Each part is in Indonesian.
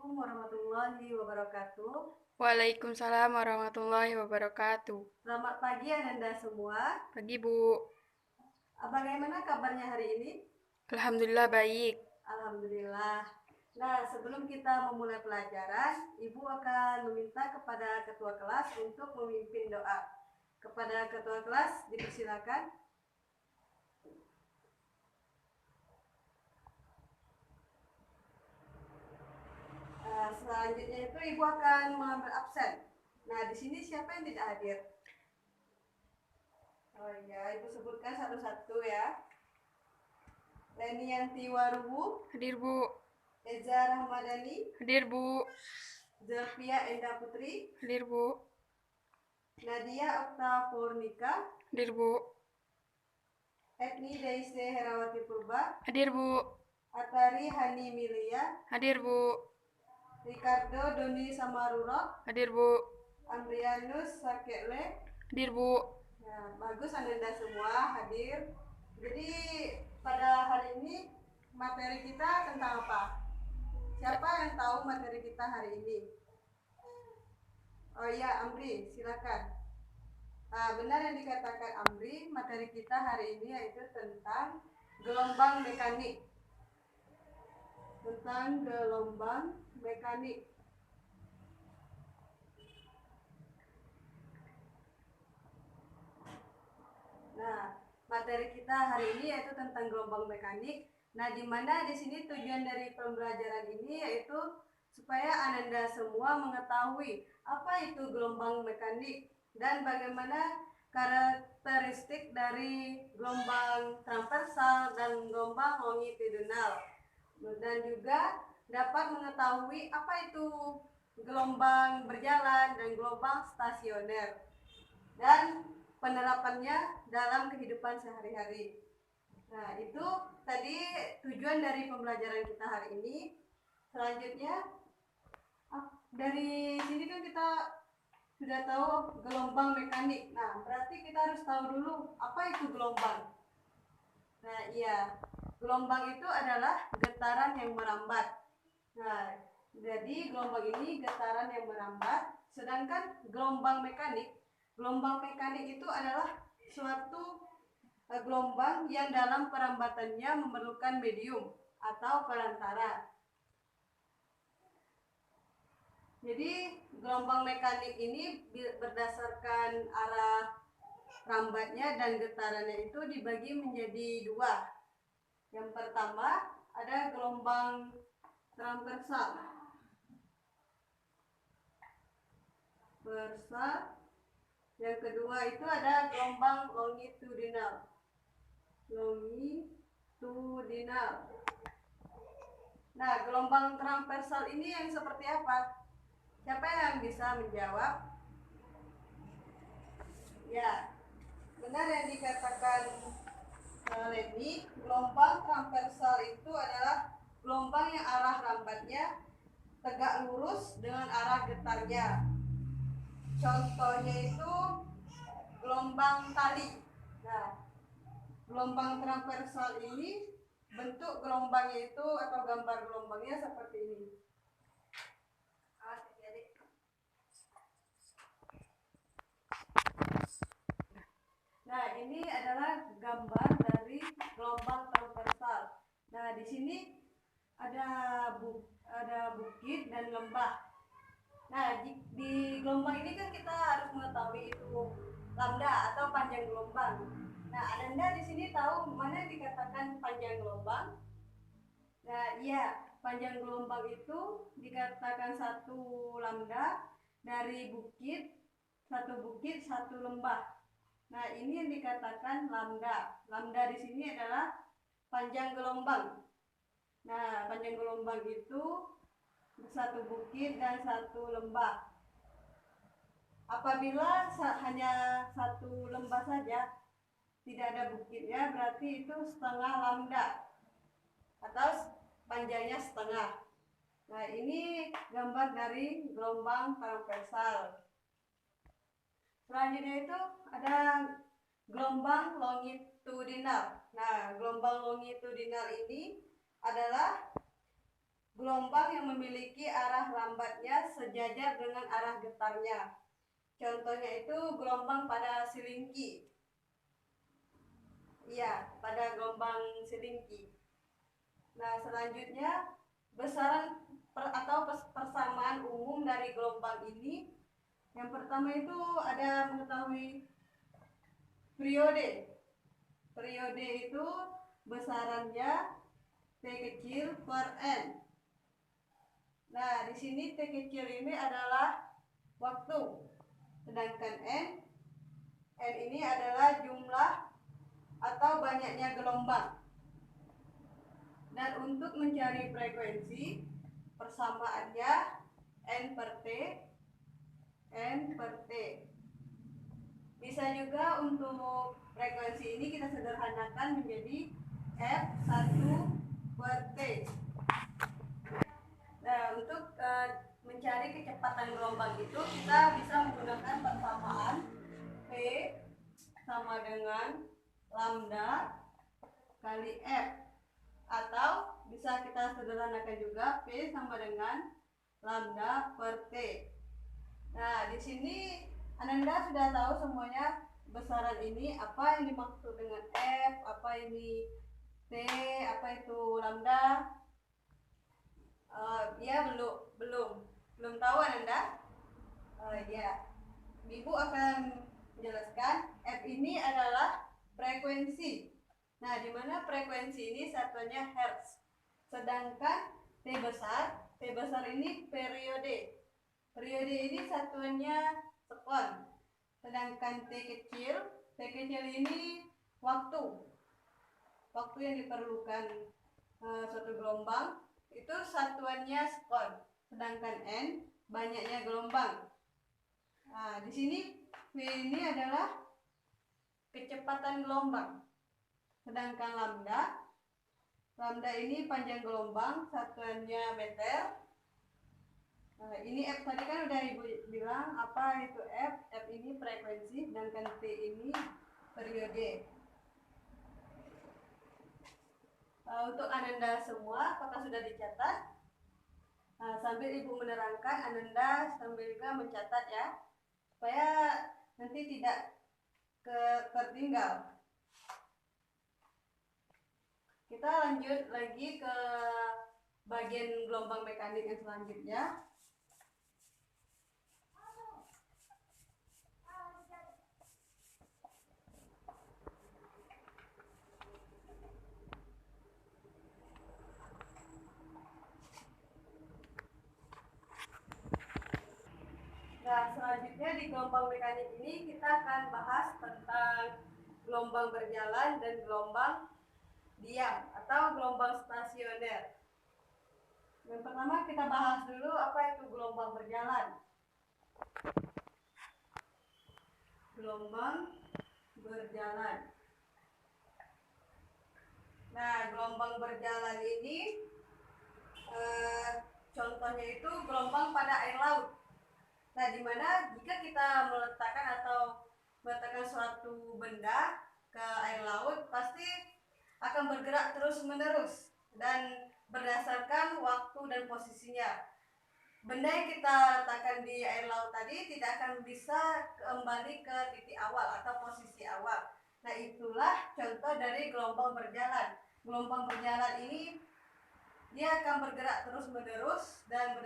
Assalamualaikum warahmatullahi wabarakatuh. Waalaikumsalam warahmatullahi wabarakatuh. Selamat pagi Ananda semua. Pagi, Bu. Bagaimana kabarnya hari ini? Alhamdulillah baik. Alhamdulillah. Nah, sebelum kita memulai pelajaran, Ibu akan meminta kepada ketua kelas untuk memimpin doa. Kepada ketua kelas, dipersilakan. Selanjutnya itu Ibu akan mengambil absen. Nah, di sini siapa yang tidak hadir? Oh iya, Ibu sebutkan satu-satu ya. Lenianti Warubu, Hadir, Bu. Eza Rahmadani, Hadir, Bu. Zelvia Enda Putri, Hadir, Bu. Nadia Okta Purnika, Hadir, Bu. Etni Daisy Herawati Purba, Hadir, Bu. Atari Hani Milia, Hadir, Bu. Ricardo Doni Samarurok, Hadir, Bu. Amrianus Sakele. Hadir, Bu. Nah, bagus Ananda semua hadir. Jadi pada hari ini materi kita tentang apa? Siapa yang tahu materi kita hari ini? Oh iya, Amri, silakan. Benar yang dikatakan Amri, materi kita hari ini yaitu tentang gelombang mekanik. Tentang gelombang mekanik. Nah, materi kita hari ini yaitu tentang gelombang mekanik. Nah, di mana di sini tujuan dari pembelajaran ini yaitu supaya Ananda semua mengetahui apa itu gelombang mekanik dan bagaimana karakteristik dari gelombang transversal dan gelombang longitudinal. Dan juga dapat mengetahui apa itu gelombang berjalan dan gelombang stasioner dan penerapannya dalam kehidupan sehari-hari. Nah, itu tadi tujuan dari pembelajaran kita hari ini. Selanjutnya, dari sini kan kita sudah tahu gelombang mekanik. Nah, berarti kita harus tahu dulu apa itu gelombang. Nah, iya, gelombang itu adalah getaran yang merambat. Nah, jadi gelombang ini getaran yang merambat, sedangkan gelombang mekanik itu adalah suatu gelombang yang dalam perambatannya memerlukan medium atau perantara. Jadi gelombang mekanik ini berdasarkan arah rambatnya dan getarannya itu dibagi menjadi dua. Yang pertama ada gelombang transversal. Yang kedua itu ada gelombang longitudinal. Nah, gelombang transversal ini yang seperti apa? Siapa yang bisa menjawab? Ya, benar yang dikatakan Leni, gelombang transversal itu adalah gelombang yang arah rambatnya tegak lurus dengan arah getarnya. Contohnya itu gelombang tali. Nah, gelombang transversal ini bentuk gelombangnya itu atau gambar gelombangnya seperti ini. Nah, ini adalah gambar dari gelombang transversal. Nah, di sini ada bukit dan lembah. Nah, di gelombang ini kan kita harus mengetahui itu lambda atau panjang gelombang. Nah, Anda di sini tahu mana yang dikatakan panjang gelombang? Nah, iya, panjang gelombang itu dikatakan satu lambda dari satu bukit, satu lembah. Nah, ini yang dikatakan lambda. Lambda di sini adalah panjang gelombang. Nah, panjang gelombang itu satu bukit dan satu lembah. Apabila hanya satu lembah saja, tidak ada bukitnya, berarti itu setengah lambda atau panjangnya setengah. Nah, ini gambar dari gelombang transversal. Selanjutnya itu ada gelombang longitudinal. Nah, gelombang longitudinal ini adalah gelombang yang memiliki arah lambatnya sejajar dengan arah getarnya. Contohnya itu gelombang pada silingki. Iya, pada gelombang silingki. Nah, selanjutnya besaran atau persamaan umum dari gelombang ini. Yang pertama itu ada mengetahui periode. Periode itu besarannya T kecil per N. Nah, di sini T kecil ini adalah waktu. Sedangkan N ini adalah jumlah atau banyaknya gelombang. Dan untuk mencari frekuensi, persamaannya N per T. Bisa juga untuk frekuensi ini kita sederhanakan menjadi F1 per T. Nah, untuk mencari kecepatan gelombang itu kita bisa menggunakan persamaan P sama dengan lambda kali F, atau bisa kita sederhanakan juga P sama dengan lambda per T. Nah, di sini Ananda sudah tahu semuanya besaran ini, apa yang dimaksud dengan F, apa ini T, apa itu lambda. Ya, belum tahu Ananda. Ya, Ibu akan menjelaskan. F ini adalah frekuensi. Nah, di mana frekuensi ini satuannya hertz. Sedangkan T besar ini periode. Periode ini satuannya sekon. Sedangkan T kecil ini waktu. Waktu yang diperlukan suatu gelombang itu satuannya sekon. Sedangkan N banyaknya gelombang. Nah, di sini V ini adalah kecepatan gelombang. Sedangkan lambda ini panjang gelombang, satuannya meter. Nah, ini F tadi kan udah Ibu bilang apa itu F. F ini frekuensi, sedangkan T ini periode. Untuk Ananda semua, apakah sudah dicatat? Nah, sambil Ibu menerangkan, Ananda sambil juga mencatat ya, supaya nanti tidak tertinggal. Kita lanjut lagi ke bagian gelombang mekanik yang selanjutnya. Nah, selanjutnya di gelombang mekanik ini kita akan bahas tentang gelombang berjalan dan gelombang diam atau gelombang stasioner. Yang pertama kita bahas dulu apa itu gelombang berjalan. Gelombang berjalan. Nah, gelombang berjalan ini contohnya itu gelombang pada air laut. Nah, di mana jika kita meletakkan suatu benda ke air laut, pasti akan bergerak terus-menerus dan berdasarkan waktu dan posisinya. Benda yang kita letakkan di air laut tadi tidak akan bisa kembali ke titik awal atau posisi awal. Nah, itulah contoh dari gelombang berjalan. Gelombang berjalan ini dia akan bergerak terus-menerus dan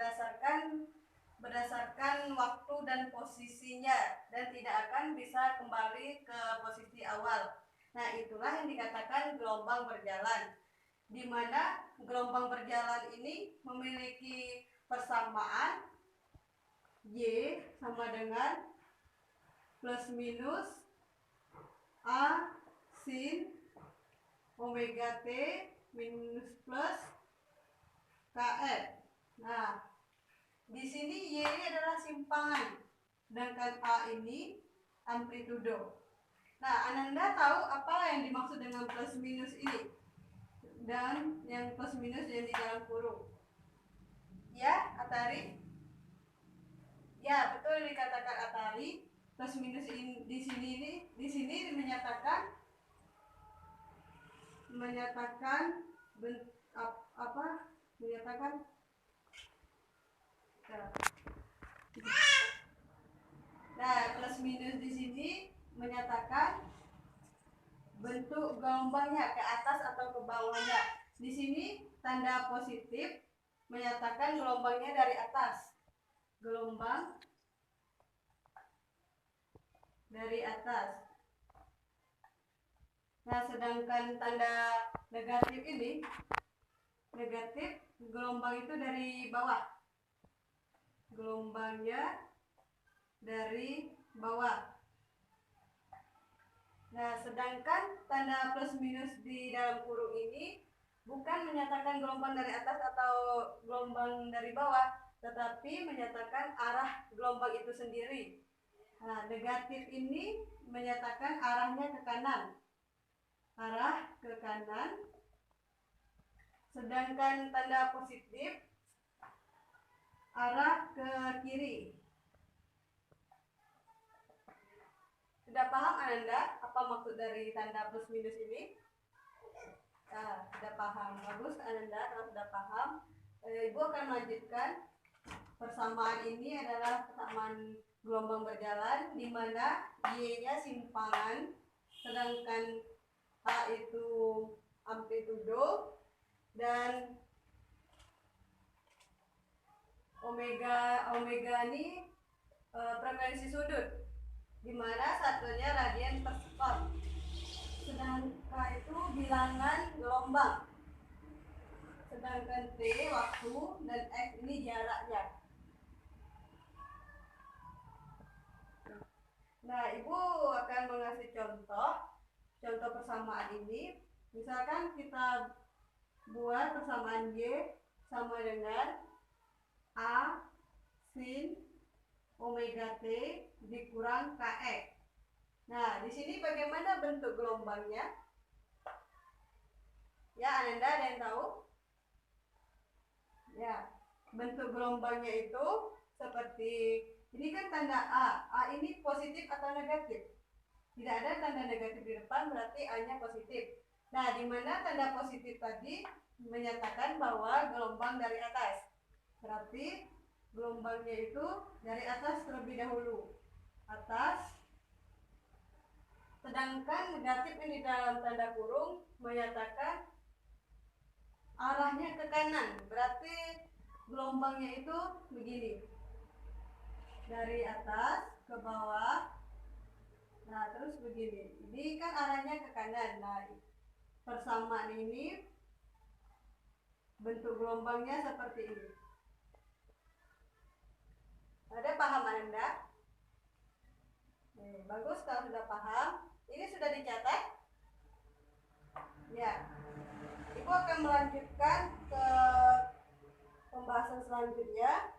berdasarkan waktu dan posisinya, dan tidak akan bisa kembali ke posisi awal. Nah, itulah yang dikatakan gelombang berjalan, di mana gelombang berjalan ini memiliki persamaan Y sama dengan plus minus A sin omega T minus plus KF. Nah, di sini Y ini adalah simpangan, sedangkan A ini amplitudo. Nah, Ananda tahu apa yang dimaksud dengan plus minus ini? Dan yang plus minus yang di dalam kurung. Ya, Atari? Ya, betul dikatakan Atari. Plus minus ini di sini menyatakan bawahnya. Di sini tanda positif menyatakan gelombangnya dari atas. Gelombang dari atas. Nah, sedangkan tanda negatif ini, negatif gelombang itu dari bawah. Gelombangnya dari bawah. Nah, sedangkan tanda plus minus di dalam kurung ini bukan menyatakan gelombang dari atas atau gelombang dari bawah, tetapi menyatakan arah gelombang itu sendiri. Nah, negatif ini menyatakan arahnya ke kanan. Arah ke kanan. Sedangkan tanda positif arah ke kiri. Sudah paham Ananda apa maksud dari tanda plus minus ini? Nah, sudah paham. Bagus Ananda, kalau sudah paham, Ibu akan melanjutkan. Persamaan ini adalah persamaan gelombang berjalan di mana Y-nya simpangan, sedangkan A itu amplitudo dan omega ini frekuensi sudut, di mana satunya radian per sekon. Sedangkan K itu bilangan gelombang. Sedangkan T waktu dan X ini jaraknya. Nah, Ibu akan mengasih contoh persamaan ini. Misalkan kita buat persamaan Y sama dengan A sin omega T dikurang KX. Nah, di sini bagaimana bentuk gelombangnya? Ya, Ananda ada yang tahu? Ya, bentuk gelombangnya itu seperti ini kan tanda A. A ini positif atau negatif? Tidak ada tanda negatif di depan, berarti A-nya positif. Nah, di mana tanda positif tadi menyatakan bahwa gelombang dari atas. Berarti gelombangnya itu dari atas terlebih dahulu. Atas. Sedangkan negatif ini dalam tanda kurung menyatakan arahnya ke kanan. Berarti gelombangnya itu begini. Dari atas ke bawah. Nah, terus begini. Ini kan arahnya ke kanan. Nah, persamaan ini bentuk gelombangnya seperti ini. Ada paham Anda? Bagus kalau sudah paham. Ini sudah dicatat? Ya. Ibu akan melanjutkan ke pembahasan selanjutnya.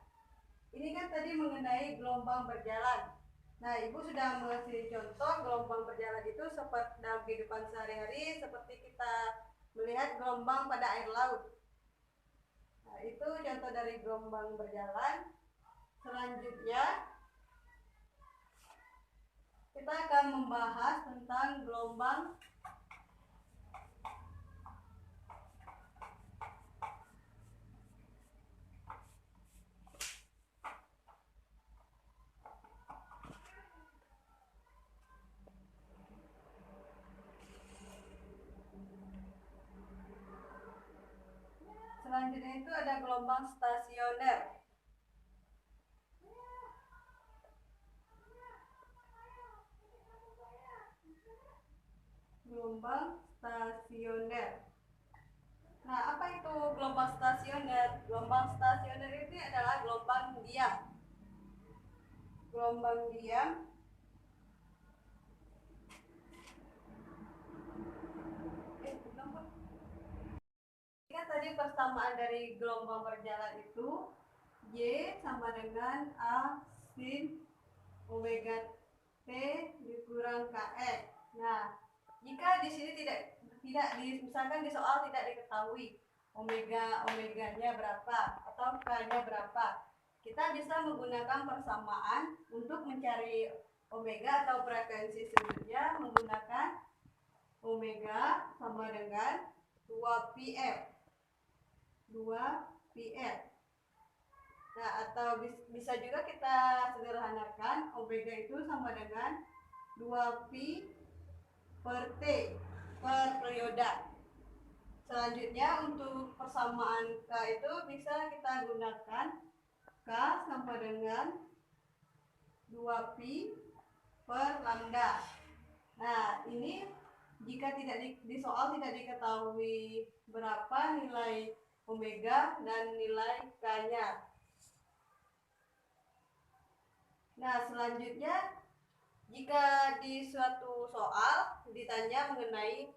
Ini kan tadi mengenai gelombang berjalan. Nah, Ibu sudah mengasih contoh gelombang berjalan itu seperti dalam kehidupan sehari-hari, seperti kita melihat gelombang pada air laut. Nah, itu contoh dari gelombang berjalan. Selanjutnya, kita akan membahas tentang gelombang selanjutnya itu ada gelombang stasioner. Gelombang stasioner. Nah, apa itu gelombang stasioner? Gelombang stasioner ini adalah gelombang diam. Gelombang diam Ingat tadi persamaan dari gelombang berjalan itu Y sama dengan A sin omega T dikurang KX. Nah, jika di sini tidak misalkan di soal tidak diketahui omeganya berapa atau K-nya berapa, kita bisa menggunakan persamaan untuk mencari omega atau frekuensi sudutnya menggunakan omega sama dengan 2πf. 2πf. Nah, atau bisa juga kita sederhanakan omega itu sama dengan 2pi per T per periode. Selanjutnya untuk persamaan K itu bisa kita gunakan K sama dengan 2pi per lambda. Nah, ini jika di soal tidak diketahui berapa nilai omega dan nilai K-nya. Nah, selanjutnya jika di suatu soal ditanya mengenai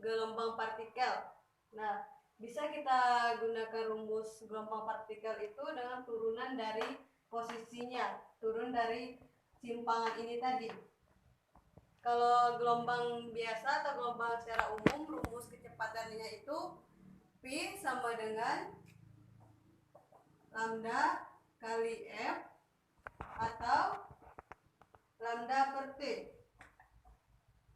gelombang partikel. Nah, bisa kita gunakan rumus gelombang partikel itu dengan turunan dari posisinya, turun dari simpangan ini tadi. Kalau gelombang biasa atau gelombang secara umum, rumus kecepatannya itu P sama dengan lambda kali F atau lambda per T.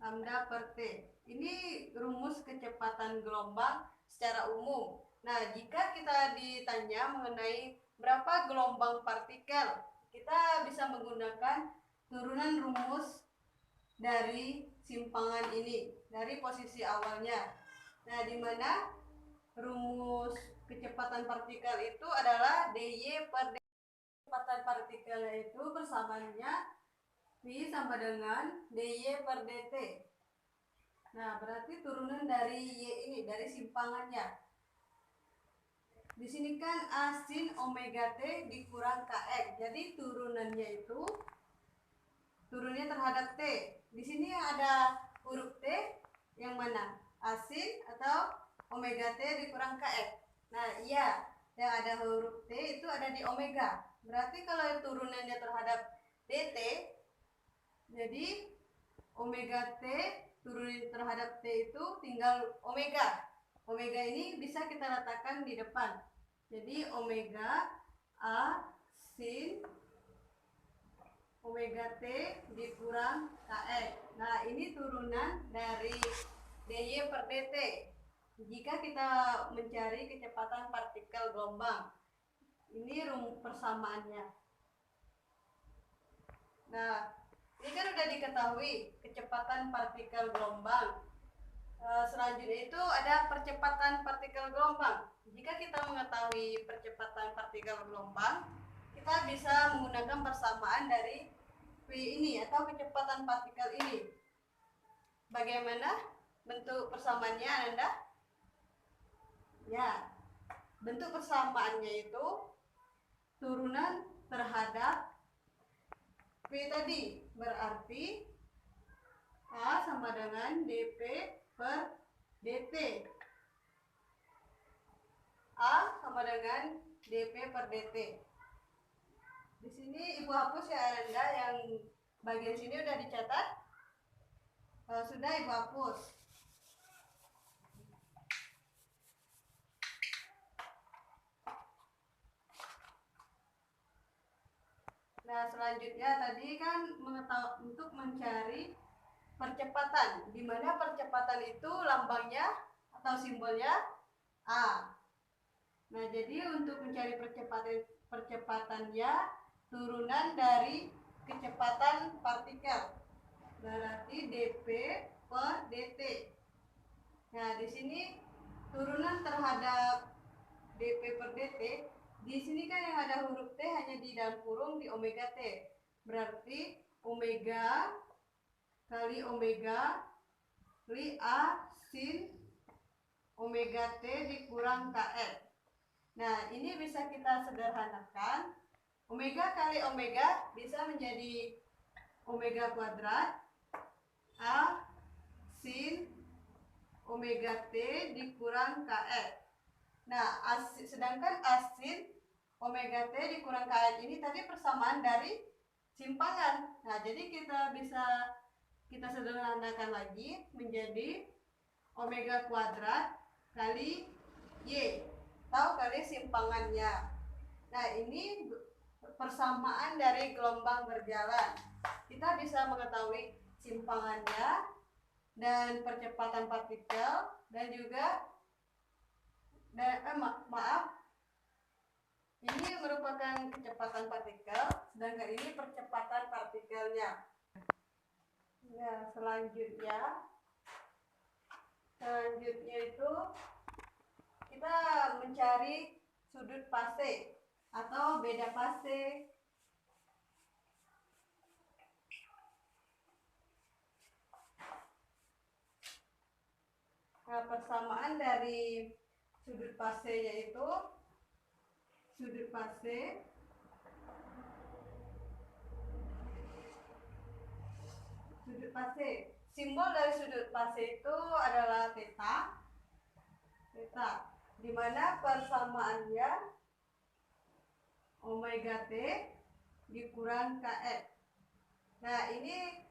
Lambda per T. Ini rumus kecepatan gelombang secara umum. Nah, jika kita ditanya mengenai berapa gelombang partikel, kita bisa menggunakan turunan rumus dari simpangan ini, dari posisi awalnya. Nah, di mana rumus kecepatan partikel itu adalah dy per dt. Kecepatan partikelnya itu persamaannya V sama dengan dy per dt. Nah, berarti turunan dari y ini, dari simpangannya. Di sini kan A sin omega t dikurang kx. Jadi turunannya itu turunnya terhadap t. Di sini ada huruf T yang mana? Asin atau omega T dikurang KX. Nah, iya, yang ada huruf T itu ada di omega. Berarti kalau turunannya terhadap DT, jadi omega T turunin terhadap T itu tinggal omega. Omega ini bisa kita letakkan di depan. Jadi omega A sin omega T dikurang KX. Nah, ini turunan dari dy per dt. Jika kita mencari kecepatan partikel gelombang, ini persamaannya. Nah, ini kan udah diketahui kecepatan partikel gelombang. Selanjutnya itu ada percepatan partikel gelombang. Jika kita mengetahui percepatan partikel gelombang, kita bisa menggunakan persamaan dari V ini atau kecepatan partikel ini. Bagaimana bentuk persamaannya, Anda? Ya, bentuk persamaannya itu turunan terhadap V tadi. Berarti A sama dengan dP per dt. A sama dengan dP per dt. Di sini Ibu hapus ya Anda, yang bagian sini udah dicatat. Kalau sudah Ibu hapus. Nah, selanjutnya tadi kan untuk mencari percepatan, di mana percepatan itu lambangnya atau simbolnya A. Nah, jadi untuk mencari percepatannya turunan dari kecepatan partikel. Berarti dP per dt. Nah, di sini turunan terhadap dP per dt. Di sini kan yang ada huruf T hanya di dalam kurung di omega T. Berarti omega kali omega kali A sin omega T dikurang KX. Nah, ini bisa kita sederhanakan. Omega kali omega bisa menjadi omega kuadrat A sin omega T dikurang KX. Nah, sedangkan A sin omega T dikurang KX ini tadi persamaan dari simpangan. Nah, jadi kita sederhanakan lagi menjadi omega kuadrat kali Y atau kali simpangannya. Nah, ini persamaan dari gelombang berjalan. Kita bisa mengetahui simpangannya dan percepatan partikel dan juga ini merupakan kecepatan partikel, sedangkan ini percepatan partikelnya. Nah, selanjutnya itu kita mencari sudut fase atau beda fase. Nah, persamaan dari sudut fase yaitu sudut fase simbol dari sudut fase itu adalah theta, di mana persamaannya omega t dikurang kf. Nah, ini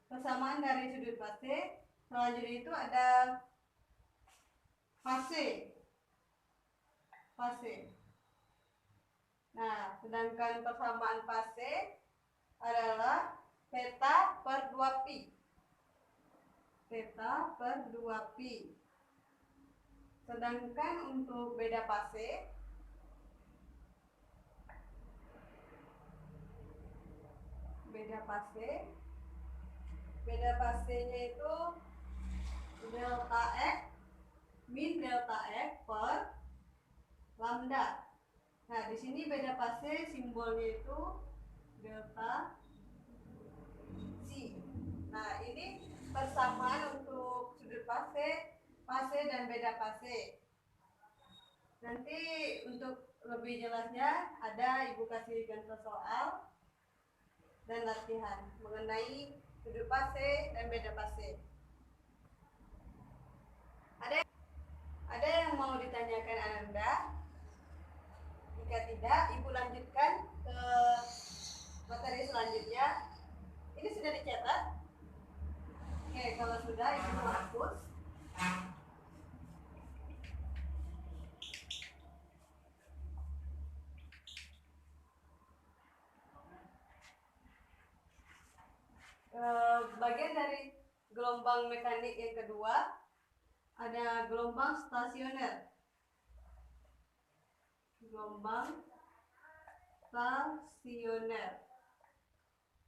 persamaan dari sudut fase. Selanjutnya itu ada fase. Nah, sedangkan persamaan fase adalah theta per 2pi. Sedangkan untuk beda fase fasenya itu delta x min delta x per lambda. Nah, di sini beda fase simbolnya itu delta c. Nah, ini persamaan untuk sudut fase dan beda fase. Nanti untuk lebih jelasnya ada Ibu kasih contoh soal dan latihan mengenai sudut fase dan beda fase. Ada yang mau ditanyakan Ananda? Jika tidak, Ibu lanjutkan ke materi selanjutnya. Ini sudah dicatat? Oke, kalau sudah, Ibu hapus. Bagian dari gelombang mekanik yang kedua ada gelombang stasioner.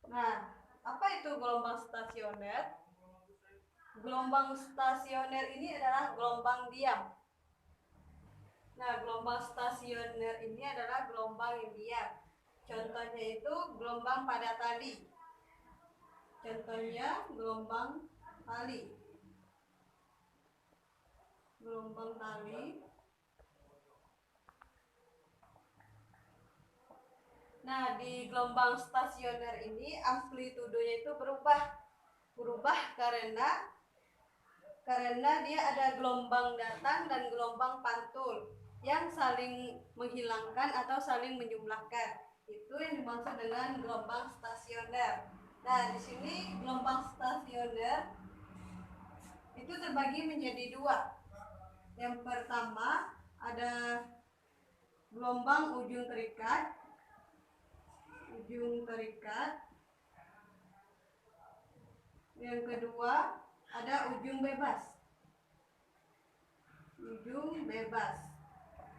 Nah, apa itu gelombang stasioner? Gelombang stasioner ini adalah gelombang diam. Nah, gelombang stasioner ini adalah gelombang yang diam. Contohnya itu gelombang pada tali. Gelombang tali. Nah, di gelombang stasioner ini amplitudenya itu berubah karena dia ada gelombang datang dan gelombang pantul yang saling menghilangkan atau saling menjumlahkan. Itu yang dimaksud dengan gelombang stasioner. Nah, di sini gelombang stasioner itu terbagi menjadi dua. Yang pertama ada gelombang ujung terikat. Yang kedua ada ujung bebas.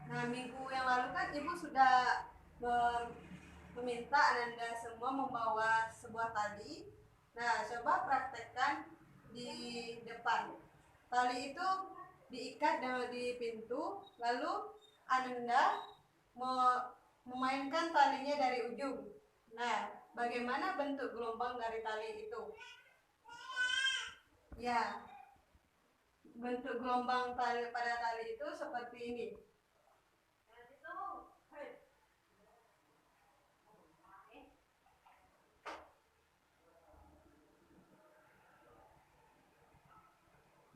Nah, minggu yang lalu kan Ibu sudah meminta Ananda semua membawa sebuah tali. Nah, coba praktekkan di depan. Tali itu diikat di pintu, lalu Ananda memainkan talinya dari ujung. Nah, bagaimana bentuk gelombang dari tali itu? Ya, bentuk gelombang pada tali itu seperti ini.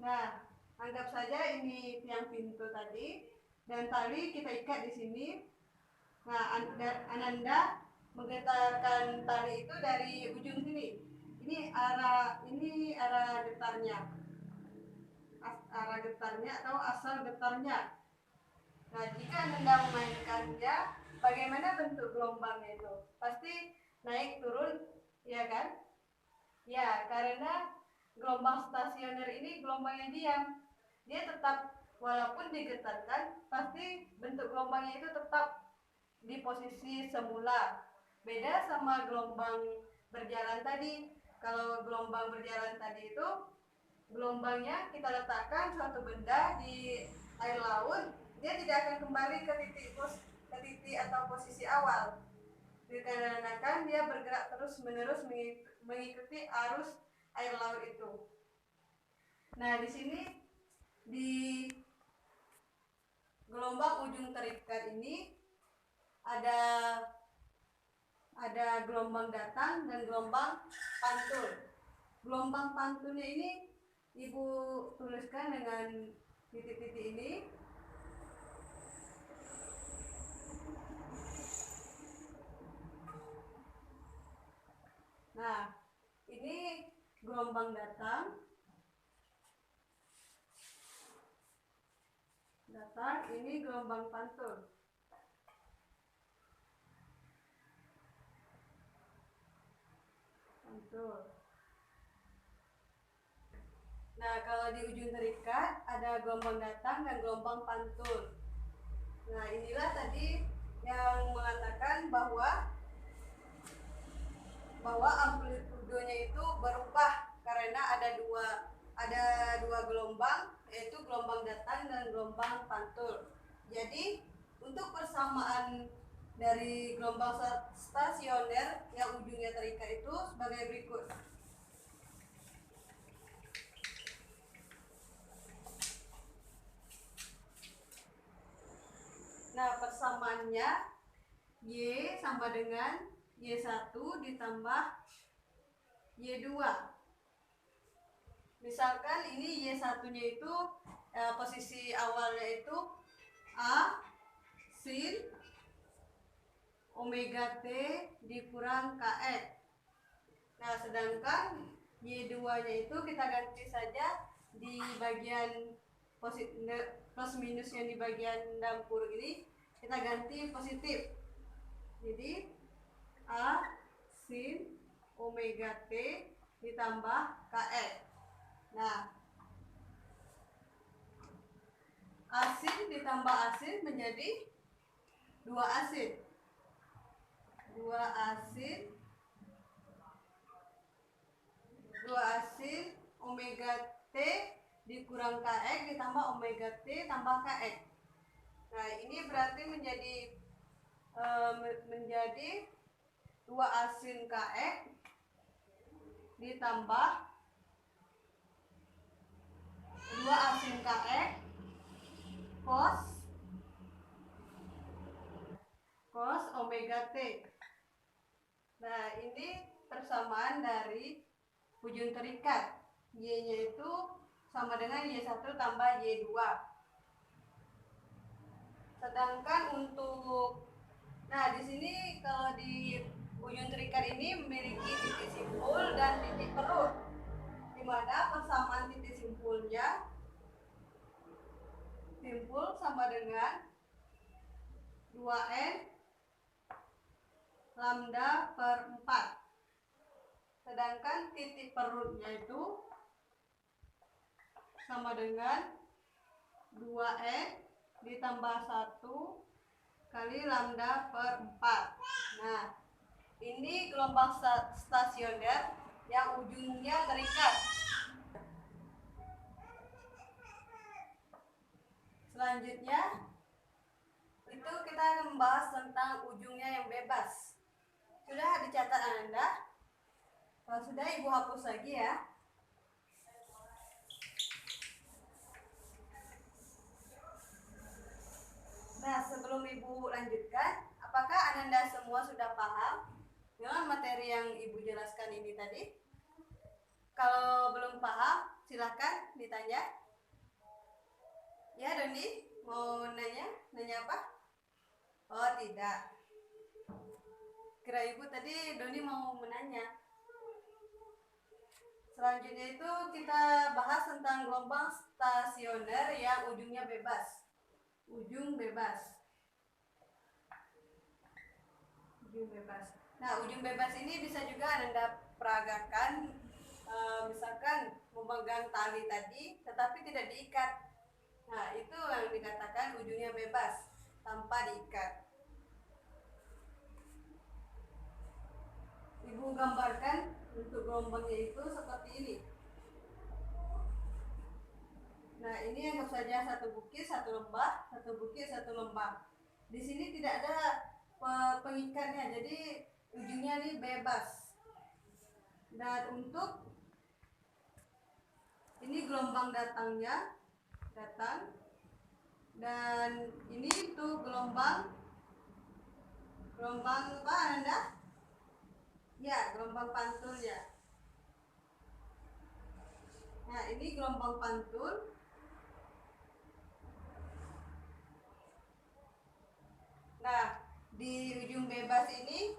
Nah, anggap saja ini tiang pintu tadi dan tali kita ikat di sini. Nah, Ananda menggetarkan tali itu dari ujung sini. Ini arah getarnya. Arah getarnya atau asal getarnya. Nah, jika Ananda memainkannya, bagaimana bentuk gelombangnya itu? Pasti naik turun, ya kan? Ya, karena gelombang stasioner ini gelombangnya diam. Dia tetap, walaupun digetarkan, pasti bentuk gelombangnya itu tetap di posisi semula. Beda sama gelombang berjalan tadi. Kalau gelombang berjalan tadi itu gelombangnya kita letakkan suatu benda di air laut, dia tidak akan kembali ke titik atau posisi awal. Dikarenakan dia bergerak terus-menerus mengikuti arus air laut itu. Nah, di sini di gelombang ujung terikat ini ada gelombang datang dan gelombang pantul. Gelombang pantulnya ini Ibu tuliskan dengan titik-titik ini. Nah, ini gelombang datang, ini gelombang pantul. Nah, kalau di ujung terikat ada gelombang datang dan gelombang pantul. Nah, inilah tadi yang mengatakan bahwa amplitudenya itu berubah karena ada dua gelombang, yaitu gelombang datang dan gelombang pantul. Jadi untuk persamaan dari gelombang stasioner yang ujungnya terikat itu sebagai berikut. Nah, persamaannya Y sama dengan Y1 ditambah Y2. Misalkan ini Y1-nya itu posisi awalnya itu A sin omega T dikurang KX. Nah, sedangkan Y2-nya itu kita ganti saja di bagian plus minus yang di bagian dalam kurung ini kita ganti positif. Jadi A sin omega T ditambah KX. Nah, asin ditambah asin menjadi 2 asin. 2 asin omega T dikurang KX ditambah omega T tambah KX. Nah, ini berarti menjadi 2 asin KX ditambah 2 asin KX cos omega T. Nah, ini persamaan dari ujung terikat. Y-nya itu sama dengan Y1 tambah Y2. Sedangkan nah, di sini kalau di ujung terikat ini memiliki titik simpul dan titik perut, di mana persamaan titik simpulnya sama dengan 2N lambda per 4. Sedangkan titik perutnya itu sama dengan 2N ditambah 1 kali lambda per 4. Nah, ini gelombang stasioner yang ujungnya terikat. Selanjutnya itu kita akan membahas tentang ujungnya yang bebas. Sudah dicatat Anda? Kalau sudah, Ibu hapus lagi ya. Nah, sebelum Ibu lanjutkan, apakah Anda semua sudah paham dengan materi yang Ibu jelaskan ini tadi? Kalau belum paham, silakan ditanya. Ya, Doni, mau nanya? Nanya apa? Oh, tidak. Kira Ibu tadi Doni mau menanya. Selanjutnya itu kita bahas tentang gelombang stasioner yang ujungnya bebas. Ujung bebas. Nah, ujung bebas ini bisa juga Anda peragakan, misalkan memegang tali tadi tetapi tidak diikat. Nah, itu yang dikatakan ujungnya bebas tanpa diikat. Ibu gambarkan untuk gelombangnya itu seperti ini. Nah, ini anggap saja satu bukit, satu lembah, satu bukit, satu lembah. Di sini tidak ada pengikatnya, jadi ujungnya ini bebas. Dan untuk ini gelombang datangnya, datang. Dan ini tuh gelombang apa Anda? Ya, gelombang pantul ya. Nah, ini gelombang pantul. Nah, di ujung bebas ini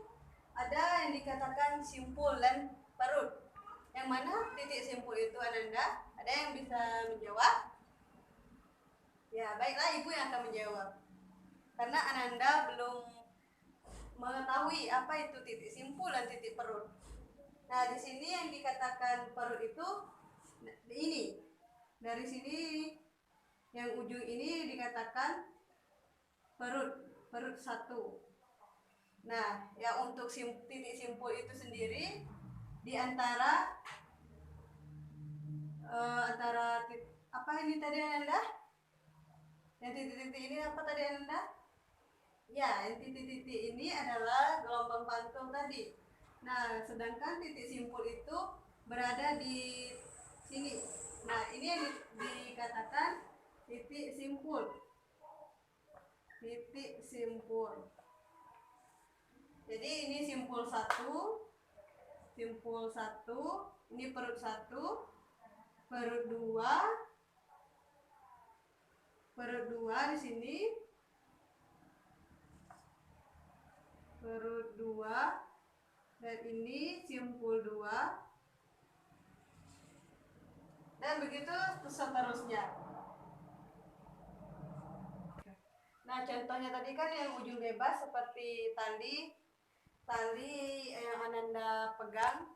ada yang dikatakan simpul dan perut. Yang mana titik simpul itu Ananda? Ada yang bisa menjawab? Ya, baiklah, Ibu yang akan menjawab. Karena Ananda belum mengetahui apa itu titik simpul dan titik perut. Nah, di sini yang dikatakan perut itu ini. Dari sini yang ujung ini dikatakan perut satu. Nah, ya untuk titik simpul itu sendiri di antara apa ini tadi Anda? Yang titik-titik ini apa tadi Anda? Ya, yang titik-titik ini adalah gelombang pantul tadi. Nah, sedangkan titik simpul itu berada di sini. Nah, ini yang dikatakan titik simpul. Titik simpul. Jadi ini simpul satu, ini perut satu, perut dua di sini, perut dua, dan ini simpul dua, dan begitu seterusnya. Nah, contohnya tadi kan yang ujung bebas seperti tali yang Ananda pegang.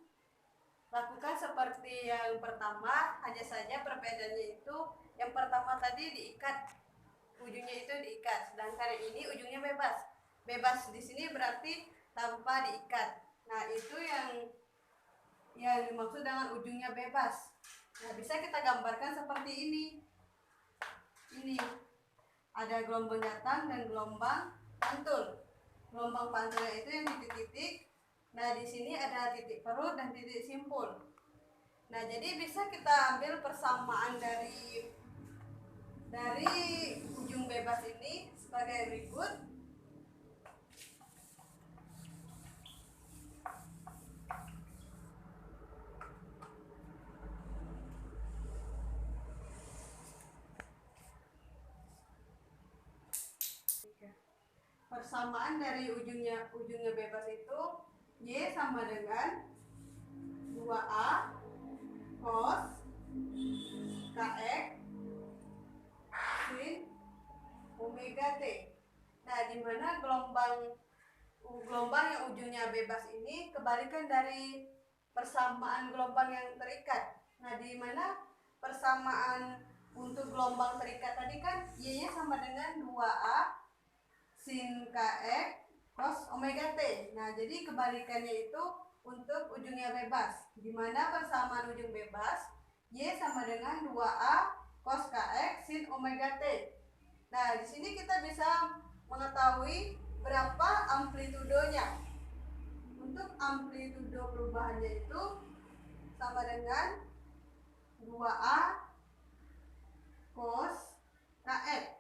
Lakukan seperti yang pertama, hanya saja perbedaannya itu yang pertama tadi diikat, ujungnya itu diikat, sedangkan yang ini ujungnya bebas. Bebas di sini berarti tanpa diikat. Nah, itu yang dimaksud dengan ujungnya bebas. Nah, bisa kita gambarkan seperti ini. Ini ada gelombang datang dan gelombang pantul. Gelombang pantulnya itu yang titik-titik. Nah, di sini ada titik perut dan titik simpul. Nah, jadi bisa kita ambil persamaan dari ujung bebas ini sebagai berikut. Persamaan dari ujungnya bebas itu Y sama dengan 2A cos KX sin omega T. Nah, di mana gelombang yang ujungnya bebas ini kebalikan dari persamaan gelombang yang terikat. Nah, di mana persamaan untuk gelombang terikat tadi kan Y-nya sama dengan 2A sin KX cos omega T. Nah, jadi kebalikannya itu untuk ujungnya bebas. Di mana persamaan ujung bebas Y sama dengan 2A cos KX sin omega T. Nah, di sini kita bisa mengetahui berapa amplitudonya. Untuk amplitudo perubahannya itu sama dengan 2A cos KX.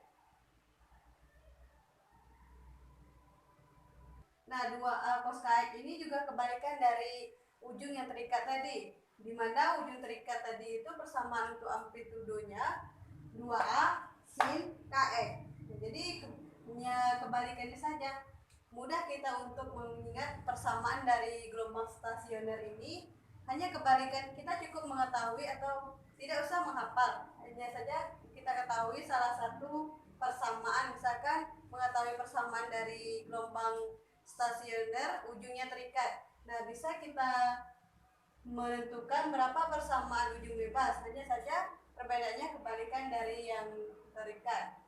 Nah, 2A cos KX ini juga kebalikan dari ujung yang terikat tadi. Di mana ujung terikat tadi itu persamaan untuk amplitudonya 2A sin KX. Nah, jadi punya kebalikannya saja. Mudah kita untuk mengingat persamaan dari gelombang stasioner ini. Hanya kebalikan, kita cukup mengetahui atau tidak usah menghafal. Hanya saja kita ketahui salah satu persamaan. Misalkan mengetahui persamaan dari gelombang stasioner ujungnya terikat. Nah, bisa kita menentukan berapa persamaan ujung bebas. Hanya saja perbedaannya kebalikan dari yang terikat.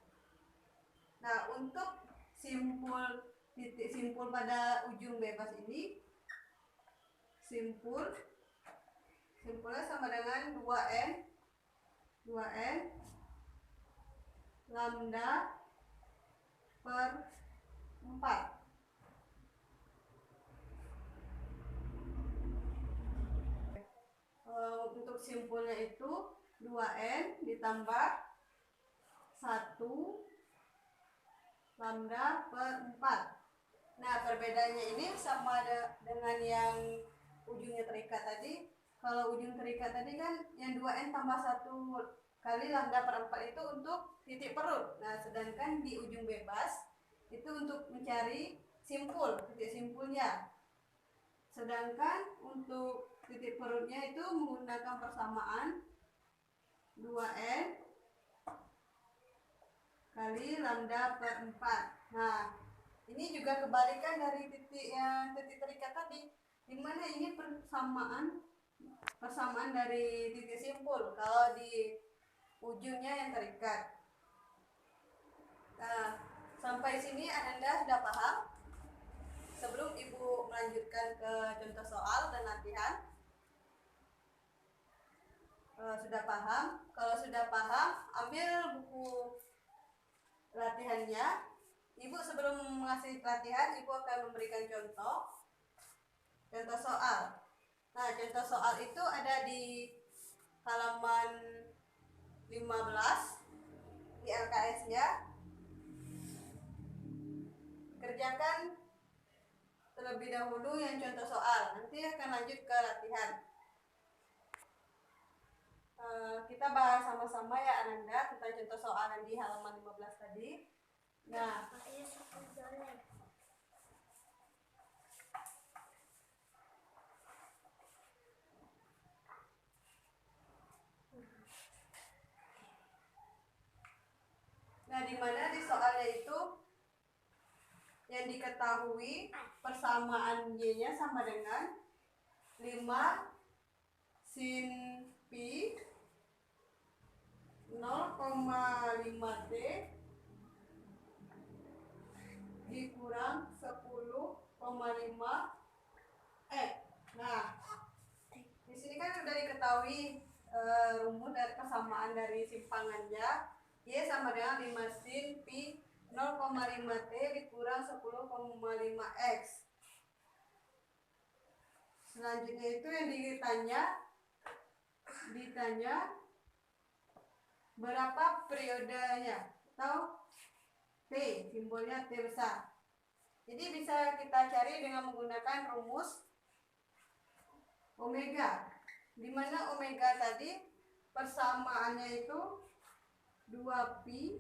Nah, untuk titik simpul pada ujung bebas ini, simpulnya sama dengan 2N lambda per 4. Untuk simpulnya itu 2n ditambah 1 lambda per 4. Nah, perbedaannya ini sama dengan yang ujungnya terikat tadi. Kalau ujung terikat tadi kan yang 2n tambah 1 kali lambda per 4 itu untuk titik perut. Nah, sedangkan di ujung bebas itu untuk mencari simpul, titik simpulnya. Sedangkan untuk titik perutnya itu menggunakan persamaan 2n kali lambda per 4. Nah, ini juga kebalikan dari titik terikat tadi, dimana ini persamaan dari titik simpul kalau di ujungnya yang terikat. Nah, sampai sini Ananda sudah paham? Sebelum Ibu melanjutkan ke contoh soal dan latihan, sudah paham? Kalau sudah paham, ambil buku latihannya. Ibu sebelum mengasih latihan, Ibu akan memberikan contoh soal. Nah, contoh soal itu ada di halaman 15 di LKS-nya. Kerjakan terlebih dahulu yang contoh soal, nanti akan lanjut ke latihan. Kita bahas sama-sama ya Ananda tentang contoh soal yang di halaman 15 tadi. Nah, di mana di soalnya itu yang diketahui persamaan Y-nya sama dengan 5 sin pi 0,5 T dikurang 10,5 X. Nah, di sini kan sudah diketahui rumus dari persamaan dari simpangannya. Y sama dengan 5 sin pi 0,5 T dikurang 10,5 X. Selanjutnya itu yang ditanya berapa periodenya atau T, simbolnya T besar. Jadi bisa kita cari dengan menggunakan rumus omega, di mana omega tadi persamaannya itu 2pi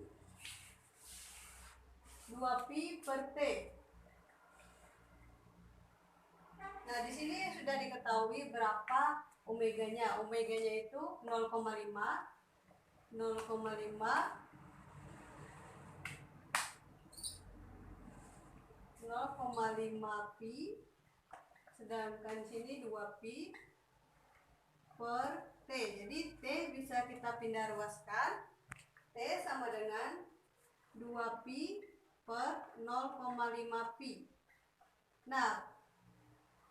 per T. Nah, di sini sudah diketahui berapa omeganya. Omeganya itu 0,5 pi, sedangkan sini 2pi per T. Jadi T bisa kita pindah ruaskan. T sama dengan 2pi per 0,5 pi. Nah,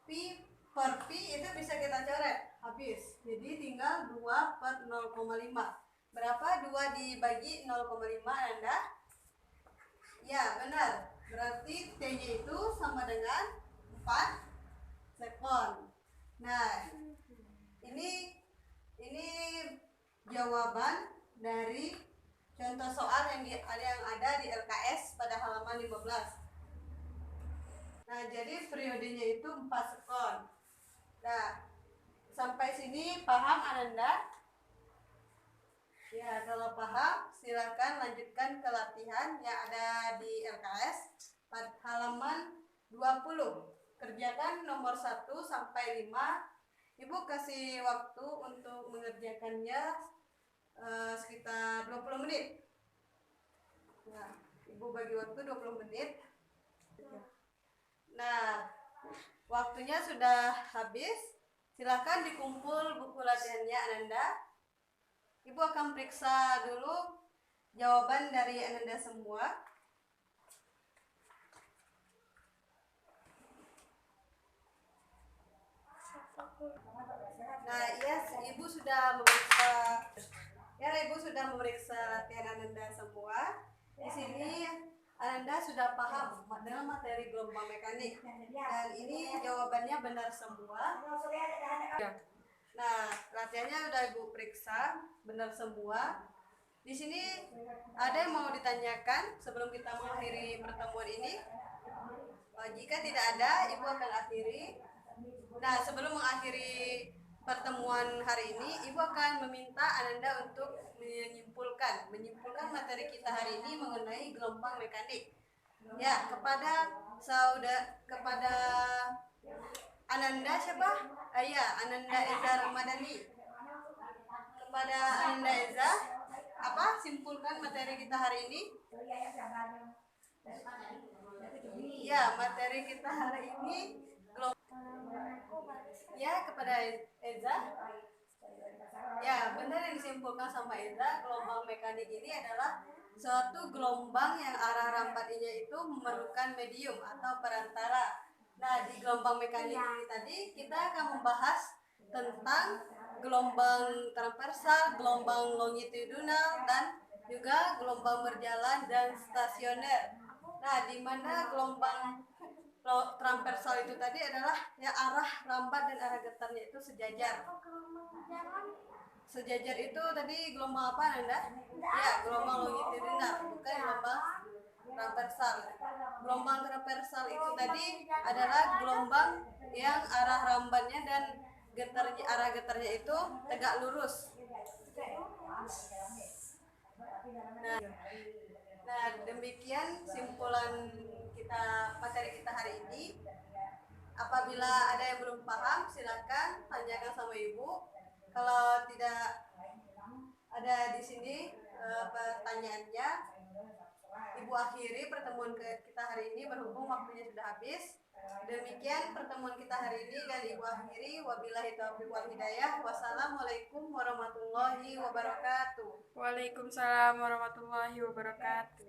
pi per pi itu bisa kita coret habis. Jadi tinggal 2 per 0,5. Berapa 2 dibagi 0,5 Anda? Ya, benar. Berarti T-nya itu sama dengan 4 sekon. Nah, ini jawaban dari contoh soal yang ada di LKS pada halaman 15. Nah, jadi periodenya itu 4 sekon. Nah, sampai sini paham Ananda? Ya, kalau paham silakan lanjutkan ke latihan yang ada di LKS pada halaman 20. Kerjakan nomor 1 sampai 5. Ibu kasih waktu untuk mengerjakannya sekitar 20 menit. Nah, Ibu bagi waktu 20 menit. Nah, waktunya sudah habis. Silakan dikumpul buku latihannya Ananda. Ibu akan periksa dulu jawaban dari Ananda semua. Nah, iya, Ibu sudah memeriksa Ya, Ibu sudah memeriksa latihan Ananda semua. Di sini Ananda sudah paham dalam materi gelombang mekanik. Dan ini jawabannya benar semua. Ya. Nah, latihannya udah Ibu periksa, benar semua. Di sini ada yang mau ditanyakan sebelum kita mengakhiri pertemuan ini? Jika tidak ada, Ibu akan akhiri. Nah, sebelum mengakhiri pertemuan hari ini, Ibu akan meminta Ananda untuk menyimpulkan materi kita hari ini mengenai gelombang mekanik. Ya, kepada Ananda siapa? Ananda Eza Ramadhani. Kepada Ananda Eza, apa simpulkan materi kita hari ini? Ya, materi kita hari ini ya, kepada Eza. Ya, benar yang disimpulkan sama Eza, gelombang mekanik ini adalah suatu gelombang yang arah rambatnya itu memerlukan medium atau perantara. Nah, di gelombang mekanik ini tadi kita akan membahas tentang gelombang transversal, gelombang longitudinal, dan juga gelombang berjalan dan stasioner. Nah, di mana gelombang transversal itu tadi adalah ya arah rambat dan arah getarnya itu sejajar. Sejajar itu tadi gelombang apa Anda? Ya, gelombang longitudinal, bukan gelombang transversal. Gelombang transversal itu tadi adalah gelombang yang arah rambatnya dan arah getarnya itu tegak lurus. Nah, demikian simpulan materi kita hari ini. Apabila ada yang belum paham, silakan tanyakan sama Ibu. Kalau tidak ada di sini pertanyaannya, Ibu akhiri pertemuan kita hari ini berhubung waktunya sudah habis. Demikian pertemuan kita hari ini dan Ibu akhiri. Wabillahi taufiq wal hidayah. Wassalamualaikum warahmatullahi wabarakatuh. Waalaikumsalam warahmatullahi wabarakatuh.